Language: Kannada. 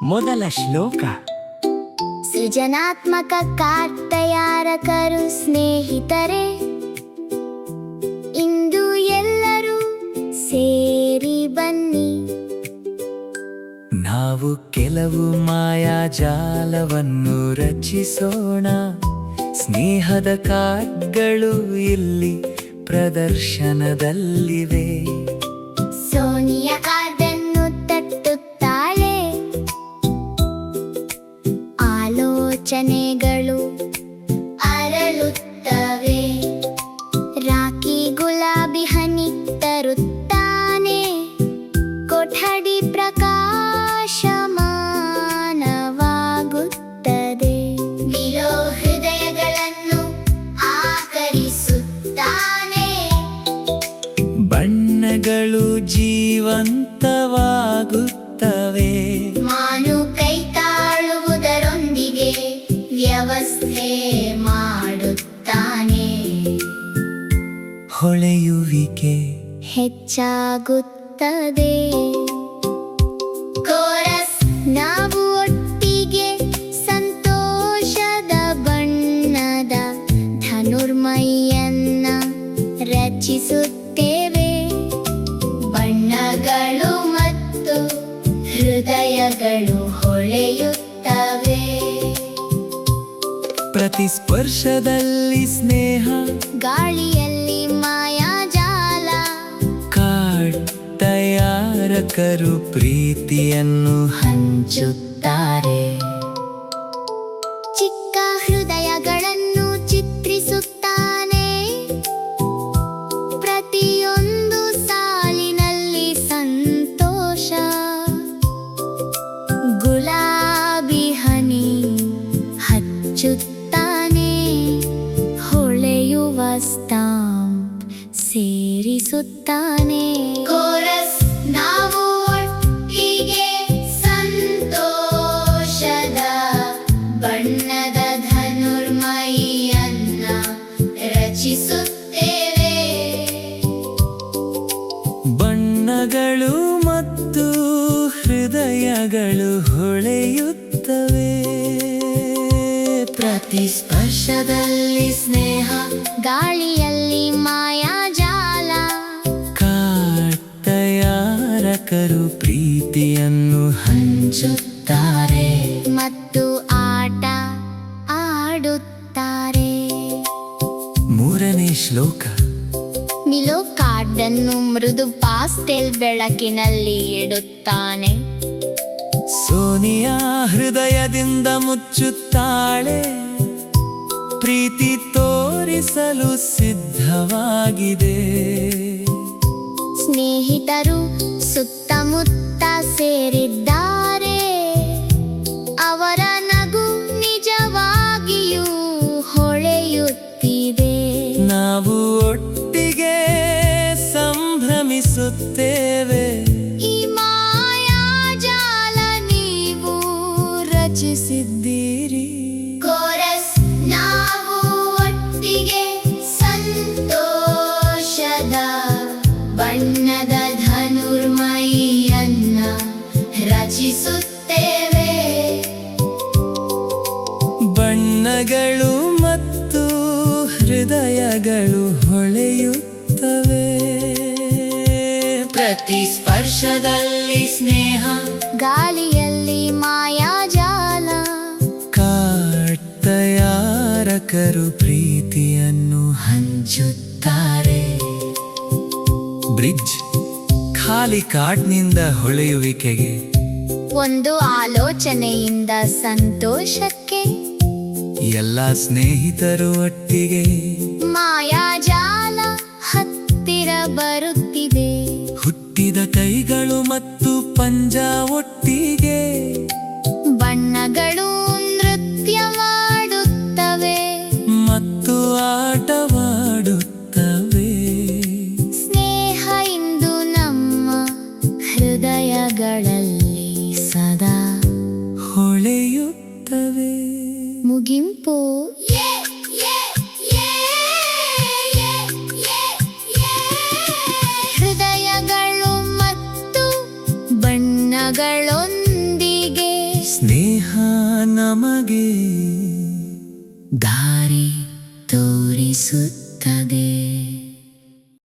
ಮೊದಲ ಶ್ಲೋಕ. ಸೃಜನಾತ್ಮಕ ಕಾರ್ಡ್ ತಯಾರಕರು ಸ್ನೇಹಿತರೆ, ಇಂದು ಎಲ್ಲರೂ ಸೇರಿ ಬನ್ನಿ. ನಾವು ಕೆಲವು ಮಾಯಾಜಾಲವನ್ನು ರಚಿಸೋಣ. ಸ್ನೇಹದ ಕಾರ್ಡ್ಗಳು ಇಲ್ಲಿ ಪ್ರದರ್ಶನದಲ್ಲಿವೆ. ಸೋನಿಯ ಕಾರ್ಡನ್ನು ತಟ್ಟುತ್ತಾಳೆ, ಆಲೋಚನೆಗಳು ಅರಳುತ್ತವೆ. ರಾಕಿ ಗುಲಾಬಿ ಹನಿ ತರುತ್ತಾನೆ, ಕೊಠಡಿ ಪ್ರಕಾಶಮಾನವಾಗುತ್ತದೆ. ವಿಲೋ ಹೃದಯಗಳನ್ನು ಆಕರಿಸುತ್ತಾನೆ, ಬಣ್ಣಗಳು ಜೀವಂತವಾಗುತ್ತವೆ. ಮಾನು ಕೈ ತಾಳುವುದರೊಂದಿಗೆ ವ್ಯವಸ್ಥೆ ಮಾಡುತ್ತಾನೆ. ಹೊಳೆಯುವಿಕೆ ಹೆಚ್ಚಾಗುತ್ತದೆ. ಕೋರಸ್, ನಾವು ಒಟ್ಟಿಗೆ ಸಂತೋಷದ ಬಣ್ಣದ ಧನುರ್ಮೈಯನ್ನ ರಚಿಸುತ್ತೇವೆ. ಬಣ್ಣಗಳು ಮತ್ತು ಹೃದಯಗಳು ಹೊಳೆಯುತ್ತವೆ. ಪ್ರತಿಸ್ಪರ್ಶದಲ್ಲಿ ಸ್ನೇಹ, ಗಾಳಿಯಲ್ಲಿ ಮಾಯಾಜಾಲ. ಕಾರ್ಡ್ ತಯಾರಕರು ಪ್ರೀತಿಯನ್ನು ಹಂಚುತ್ತಾರೆ. ಚಿಕ್ಕ ಹೃದಯಗಳನ್ನು ಚಿತ್ರಿಸುತ್ತಾನೆ, ಪ್ರತಿಯೊಂದು ಸಾಲಿನಲ್ಲಿ ಸಂತೋಷ. ಗುಲಾಬಿ ಹನಿ ಹಚ್ಚುತ್ತಾನೆ, ಹೊಳೆಯುವ ಸ್ಟಾಂಪ್ ಸೇರಿಸುತ್ತಾನೆ. ಕೋರಸ್, ನಾವು ಒಟ್ಟಿಗೆ ಸಂತೋಷದ ಬಣ್ಣದ ಧನುರ್ಮೈಯನ್ನ ರಚಿಸುತ್ತೇವೆ. ಬಣ್ಣಗಳು ಮತ್ತು ಹೃದಯಗಳು ಹೊಳೆಯುತ್ತವೆ. ಪ್ರತಿಸ್ಪರ್ಶದಲ್ಲಿ ಸ್ನೇಹ, ಗಾಳಿಯಲ್ಲಿ ಮಾಯಾಜಾಲ. ಕಾರ್ಡ್ ತಯಾರಕರು ಪ್ರೀತಿಯನ್ನು ಹಂಚುತ್ತಾರೆ ಮತ್ತು ಆಟ ಆಡುತ್ತಾರೆ. ಮೂರನೇ ಶ್ಲೋಕ. ಮಿಲೋ ಕಾರ್ಡನ್ನು ಮೃದು ಪಾಸ್ಟೆಲ್ ಬೆಳಕಿನಲ್ಲಿ ಇಡುತ್ತಾನೆ. ಸೋನಿಯಾ ಹೃದಯದಿಂದ ಮುಚ್ಚುತ್ತಾಳೆ, ಪ್ರೀತಿ ತೋರಿಸಲು ಸಿದ್ಧವಾಗಿದೆ. ಸ್ನೇಹಿತರು ಸುತ್ತಮುತ್ತ ಸೇರಿದ್ದಾರೆ, ಅವರ ನಗು ನಿಜವಾಗಿಯೂ ಹೊಳೆಯುತ್ತಿದೆ. ನಾವು ಒಟ್ಟಿಗೆ ಸಂಭ್ರಮಿಸುತ್ತೇವೆ. ಈ ಮಾಯಾಜಾಲ ನೀವು ರಚಿಸಿದ್ದೀರಿ. ಕೋರಸ್, ನಾವು ಒಟ್ಟಿಗೆ ಸಂತೋಷದ ಬಣ್ಣದ ಧನುರ್ಮೈಯನ್ನ ರಚಿಸುತ್ತೇವೆ. ಬಣ್ಣಗಳು ಮತ್ತು ಹೃದಯಗಳು ಹೊಳೆಯುತ್ತವೆ. ಪ್ರತಿಸ್ಪರ್ಶದಲ್ಲಿ ಸ್ನೇಹ, ಗಾಳಿಯಲ್ಲಿ ಮಾಯಾಜಾಲ. ಕಾರ್ಡ್ ತಯಾರಕರು ಪ್ರೀತಿಯನ್ನು ಹಂಚುತ್ತಾರೆ. ಬ್ರಿಡ್ಜ್, ಖಾಲಿ ಕಾರ್ಡ್ನಿಂದ ಹೊಳೆಯುವಿಕೆಗೆ, ಒಂದು ಆಲೋಚನೆಯಿಂದ ಸಂತೋಷಕ್ಕೆ. ಎಲ್ಲ ಸ್ನೇಹಿತರು ಒಟ್ಟಿಗೆ, ಮಾಯಾಜಾಲ ಹತ್ತಿರ ಬರುತ್ತಿದೆ. ಹುಟ್ಟಿದ ಕೈಗಳು ಮತ್ತು ಪಂಜ ಒಟ್ಟಿಗೆ, ಬಣ್ಣಗಳು ನೃತ್ಯ ಮಾಡುತ್ತವೆ ಮತ್ತು ಆಟವಾಡುತ್ತವೆ. ಸ್ನೇಹ ಇಂದು ನಮ್ಮ ಹೃದಯಗಳಲ್ಲಿ ಸದಾ ಹೊಳೆಯುತ್ತವೆ. ಮುಗಿಂಪು. ಹೃದಯಗಳು ಮತ್ತು ಬಣ್ಣಗಳೊಂದಿಗೆ ಸ್ನೇಹ ನಮಗೆ ದಾರಿ ತೋರಿಸುತ್ತದೆ.